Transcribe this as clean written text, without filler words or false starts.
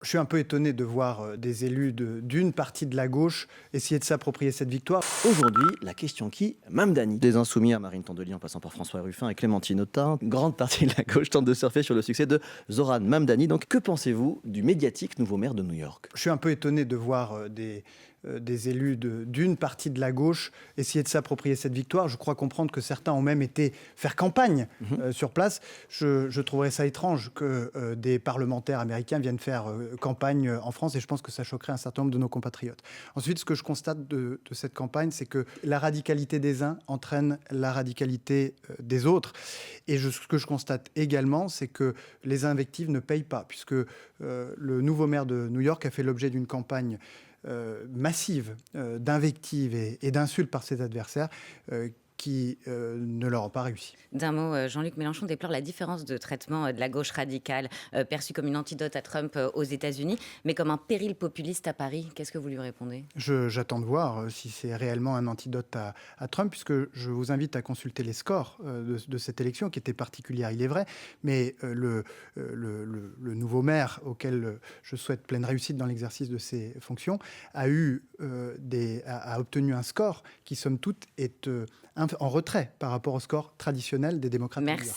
Je suis un peu étonné de voir des élus d'une partie de la gauche essayer de s'approprier cette victoire. Aujourd'hui, la question qui, Mamdani, des Insoumis à Marine Tondelier en passant par François Ruffin et Clémentine Autain, une grande partie de la gauche tente de surfer sur le succès de Zoran Mamdani. Donc que pensez-vous du médiatique nouveau maire de New York? Je suis un peu étonné de voir des élus d'une partie de la gauche essayer de s'approprier cette victoire. Je crois comprendre que certains ont même été faire campagne sur place. Je trouverais ça étrange que des parlementaires américains viennent faire campagne en France, et je pense que ça choquerait un certain nombre de nos compatriotes. Ensuite, ce que je constate de cette campagne, c'est que la radicalité des uns entraîne la radicalité des autres. Et ce que je constate également, c'est que les invectives ne payent pas, puisque le nouveau maire de New York a fait l'objet d'une campagne massive d'invectives et d'insultes par ses adversaires qui ne leur ont pas réussi. D'un mot, Jean-Luc Mélenchon déplore la différence de traitement de la gauche radicale, perçue comme une antidote à Trump aux États-Unis, mais comme un péril populiste à Paris. Qu'est-ce que vous lui répondez? J'attends de voir si c'est réellement un antidote à Trump, puisque je vous invite à consulter les scores de cette élection, qui était particulière, il est vrai, mais le nouveau maire, auquel je souhaite pleine réussite dans l'exercice de ses fonctions, a obtenu un score qui, somme toute, est en retrait par rapport au score traditionnel des démocrates. Merci.